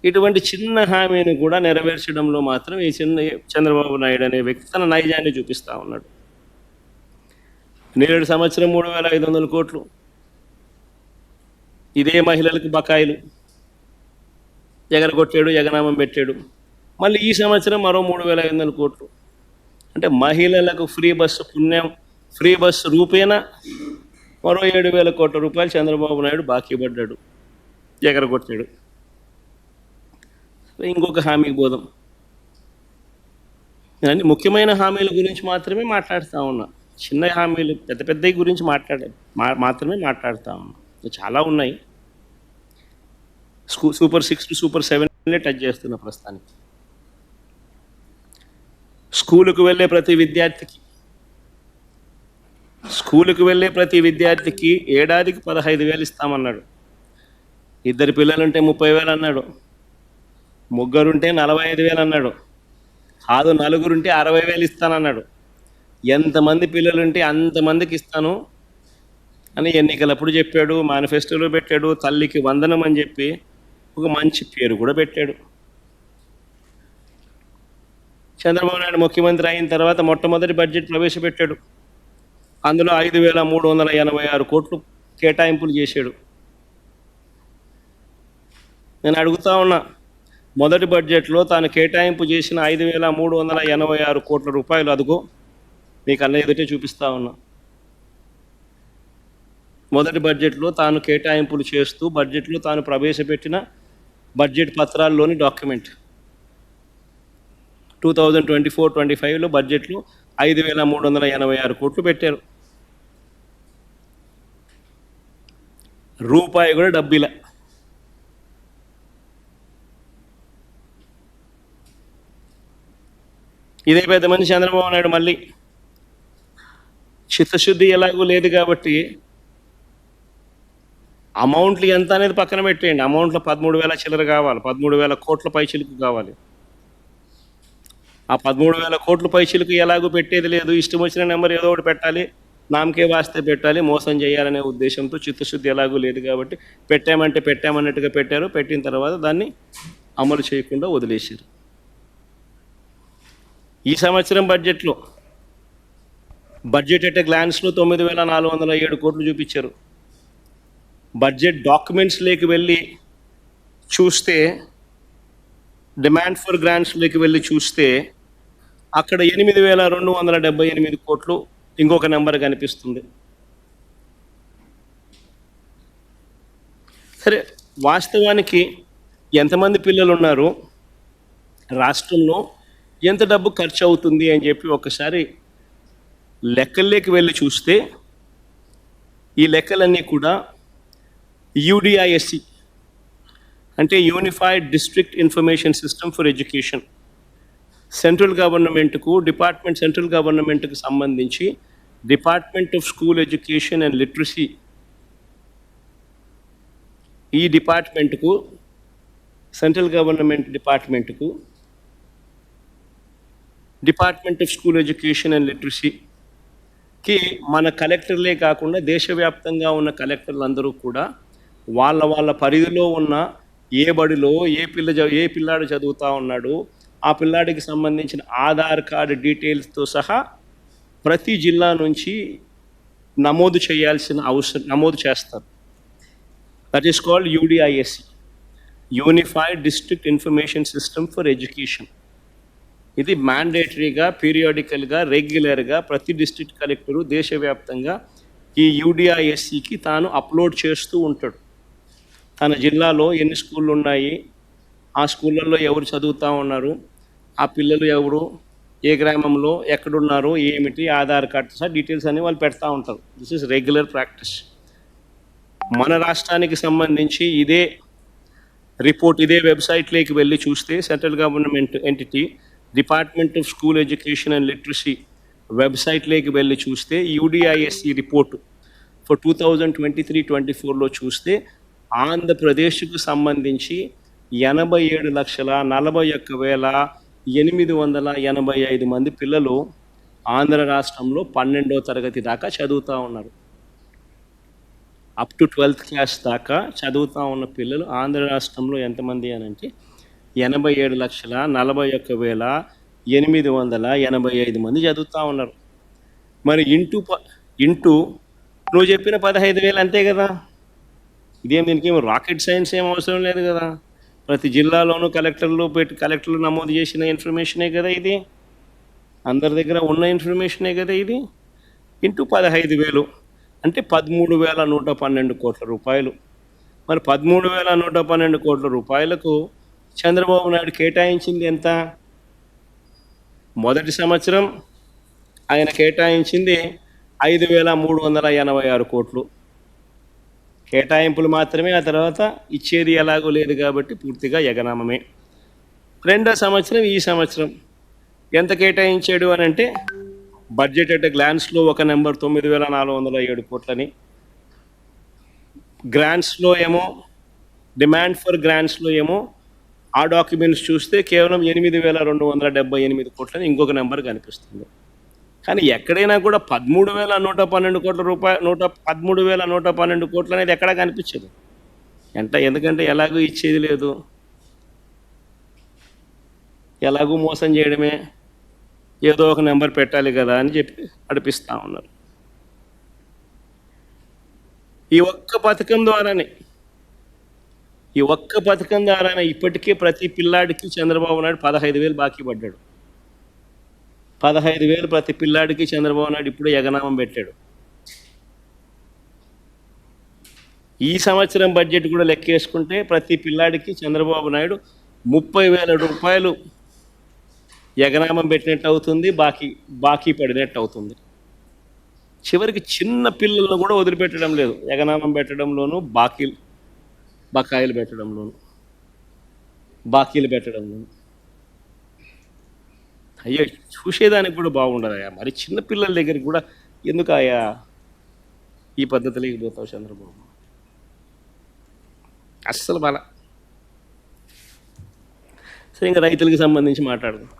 ఇటువంటి చిన్న హామీని కూడా నెరవేర్చడంలో మాత్రం ఈ చంద్రబాబు నాయుడు అనే వ్యక్తి తన నైజాన్ని చూపిస్తూ ఉన్నాడు. నేడు సంవత్సరం 3,500 కోట్లు ఇదే మహిళలకు బకాయిలు ఎగరగొట్టాడు, ఎగనామం పెట్టాడు. మళ్ళీ ఈ సంవత్సరం మరో 3,500 కోట్లు. అంటే మహిళలకు ఫ్రీ బస్సు రూపేణా మరో 7,000 కోట్ల రూపాయలు చంద్రబాబు నాయుడు బాకీ పడ్డాడు, ఎగరగొట్టాడు. ఇంకొక హామీకి పోదాం. నేను ముఖ్యమైన హామీల గురించి మాత్రమే మాట్లాడుతూ ఉన్నా. చిన్న హామీలు పెద్ద పెద్దవి గురించి మాత్రమే మాట్లాడుతూ ఉన్నా. చాలా ఉన్నాయి. సూపర్ 6 టు సూపర్ 7 టచ్ చేస్తున్న ప్రస్తుతానికి. స్కూలుకు వెళ్ళే ప్రతి విద్యార్థికి ఏడాదికి 15,000 ఇస్తామన్నాడు. 2 పిల్లలుంటే 30,000 అన్నాడు. 3 ఉంటే 45,000 అన్నాడు. కాదు 4 ఉంటే 60,000 ఇస్తానన్నాడు. ఎంతమంది పిల్లలుంటే అంతమందికి ఇస్తాను అని ఎన్నికలప్పుడు చెప్పాడు, మేనిఫెస్టోలో పెట్టాడు. తల్లికి వందనం అని చెప్పి ఒక మంచి పేరు కూడా పెట్టాడు. చంద్రబాబు నాయుడు ముఖ్యమంత్రి అయిన తర్వాత మొట్టమొదటి బడ్జెట్ ప్రవేశపెట్టాడు. అందులో 5,386 కోట్లు కేటాయింపులు చేశాడు. నేను అడుగుతా ఉన్నా, మొదటి బడ్జెట్లో తాను కేటాయింపు చేసిన 5,386 కోట్ల రూపాయలు అదుగో మీకు అన్న ఎదుటే చూపిస్తా ఉన్నా. మొదటి బడ్జెట్లో తాను కేటాయింపులు చేస్తూ బడ్జెట్లో తాను ప్రవేశపెట్టిన బడ్జెట్ పత్రాల్లోని డాక్యుమెంట్ 2024-25లో బడ్జెట్లో 5,386 కోట్లు పెట్టారు. రూపాయి కూడా డబ్బిలా. ఇదే పెద్ద మంది చంద్రబాబు నాయుడు మళ్ళీ చిత్తశుద్ధి ఎలాగూ లేదు కాబట్టి అమౌంట్లు ఎంత అనేది పక్కన పెట్టేయండి. అమౌంట్లో 13,000 చిల్లర కావాలి, 13,000 కోట్ల పైచిలుకు కావాలి. ఆ 13,000 కోట్ల పైచిలుకు ఎలాగూ పెట్టేది లేదు. ఇష్టం వచ్చిన నెంబర్ ఏదో ఒకటి పెట్టాలి, నామకే వాస్తే పెట్టాలి, మోసం చేయాలనే ఉద్దేశంతో చిత్తశుద్ధి ఎలాగూ లేదు కాబట్టి పెట్టామన్నట్టుగా పెట్టారు. పెట్టిన తర్వాత దాన్ని అమలు చేయకుండా వదిలేశారు. ఈ సంవత్సరం బడ్జెట్ అట్ గ్లాన్స్లో 9,407 కోట్లు చూపించారు. బడ్జెట్ డాక్యుమెంట్స్లోకి వెళ్ళి చూస్తే, డిమాండ్ ఫర్ గ్రాంట్స్లోకి వెళ్ళి చూస్తే అక్కడ 8,278 కోట్లు ఇంకొక నెంబర్ కనిపిస్తుంది. సరే, వాస్తవానికి ఎంతమంది పిల్లలు ఉన్నారు, రాష్ట్రంలో ఎంత డబ్బు ఖర్చు అవుతుంది అని చెప్పి ఒకసారి లెక్కల్లోకి వెళ్ళి చూస్తే ఈ లెక్కలన్నీ కూడా యూడిఐఎస్సి అంటే unified district information system for education central గవర్నమెంట్కి సంబంధించి department of school education and literacy ఈ డిపార్ట్మెంట్కు central government department of school education and లిటరసీకి మన కలెక్టర్లే కాకుండా దేశవ్యాప్తంగా ఉన్న కలెక్టర్లు అందరూ కూడా వాళ్ళ పరిధిలో ఉన్న ఏ బడిలో ఏ పిల్లాడు చదువుతూ ఉన్నాడు, ఆ పిల్లాడికి సంబంధించిన ఆధార్ కార్డు డీటెయిల్స్తో సహా ప్రతి జిల్లా నుంచి నమోదు చేస్తారు. That is called యూడిఐఎస్సి, unified district information system for education. ఇది మ్యాండేటరీగా, పీరియాడికల్గా, రెగ్యులర్గా ప్రతి డిస్ట్రిక్ట్ కలెక్టరు దేశవ్యాప్తంగా ఈ యూడిఐఎస్సికి తాను అప్లోడ్ చేస్తూ ఉంటాడు. తన జిల్లాలో ఎన్ని స్కూళ్ళు ఉన్నాయి, ఆ స్కూళ్ళల్లో ఎవరు చదువుతూ ఉన్నారు, ఆ పిల్లలు ఎవరు, ఏ గ్రామంలో ఎక్కడున్నారు, ఏమిటి, ఆధార్ కార్డు సహా డీటెయిల్స్ అన్ని వాళ్ళు పెడతా ఉంటారు. This is regular practice. మన రాష్ట్రానికి సంబంధించి ఇదే రిపోర్ట్ ఇదే వెబ్సైట్లోకి వెళ్ళి చూస్తే central government entity department of school education and literacy వెబ్సైట్లోకి వెళ్ళి చూస్తే యూడిఐఎస్సి రిపోర్టు ఫర్ 2023-24లో చూస్తే ఆంధ్రప్రదేశ్కు సంబంధించి 87,41,885 మంది పిల్లలు ఆంధ్ర రాష్ట్రంలో 12వ తరగతి దాకా చదువుతూ ఉన్నారు. అప్ టు 12th క్లాస్ దాకా చదువుతూ ఉన్న పిల్లలు ఆంధ్ర రాష్ట్రంలో ఎంతమంది అని అంటే 87,41,885 మంది చదువుతూ ఉన్నారు. మరి ఇంటూ నువ్వు చెప్పిన 15,000 అంతే కదా. దీనికి ఏమో రాకెట్ సైన్స్ ఏం అవసరం లేదు కదా. ప్రతి జిల్లాలోనూ కలెక్టర్లు నమోదు చేసిన ఇన్ఫర్మేషనే కదా ఇది. అందరి దగ్గర ఉన్న ఇన్ఫర్మేషనే కదా ఇది. ఇంటూ 15,000 అంటే 13,112 కోట్ల రూపాయలు. మరి 13,112 కోట్ల రూపాయలకు చంద్రబాబు నాయుడు కేటాయించింది ఎంత? మొదటి సంవత్సరం ఆయన కేటాయించింది 5,386 కోట్లు కేటాయింపులు మాత్రమే. ఆ తర్వాత ఇచ్చేది ఎలాగో లేదు కాబట్టి పూర్తిగా ఎగనామమే. రెండో సంవత్సరం ఈ సంవత్సరం ఎంత కేటాయించాడు అని అంటే బడ్జెట్ అట్ గ్లాన్స్లో ఒక నెంబర్ 9,407 కోట్లని, గ్రాంట్స్లో ఏమో డిమాండ్ ఫర్ గ్రాంట్స్లో ఏమో ఆ డాక్యుమెంట్స్ చూస్తే కేవలం 8,278 కోట్లని ఇంకొక నెంబర్ కనిపిస్తుంది. కానీ ఎక్కడైనా కూడా 13,112 కోట్ల రూపాయలు 13,112 కోట్లు అనేది ఎక్కడా కనిపించదు. ఎందుకంటే ఎలాగూ ఇచ్చేది లేదు, ఎలాగూ మోసం చేయడమే, ఏదో ఒక నెంబర్ పెట్టాలి కదా అని చెప్పి నడిపిస్తూ ఉన్నారు. ఈ ఒక్క పథకం ద్వారానే ఇప్పటికే ప్రతి పిల్లాడికి చంద్రబాబు నాయుడు 15,000 బాకీ పడ్డాడు. 15,000 ప్రతి పిల్లాడికి చంద్రబాబు నాయుడు ఇప్పుడే ఎగనామం పెట్టాడు. ఈ సంవత్సరం బడ్జెట్ కూడా లెక్కేసుకుంటే ప్రతి పిల్లాడికి చంద్రబాబు నాయుడు 30,000 రూపాయలు ఎగనామం పెట్టినట్టు అవుతుంది, బాకీ పడినట్టు అవుతుంది. చివరికి చిన్న పిల్లలను కూడా వదిలిపెట్టడం లేదు, ఎగనామం పెట్టడంలోనూ బకాయిలు పెట్టడంలోనూ. అయ్యో, చూసేదానికి కూడా బాగుండదయ్యా. మరి చిన్న పిల్లల దగ్గరికి కూడా ఎందుకు అయ్యా ఈ పద్ధతిలోకి పోతావు చంద్రబాబు? అస్సలు బాల. సరే, ఇంకా రైతులకు సంబంధించి మాట్లాడదాం.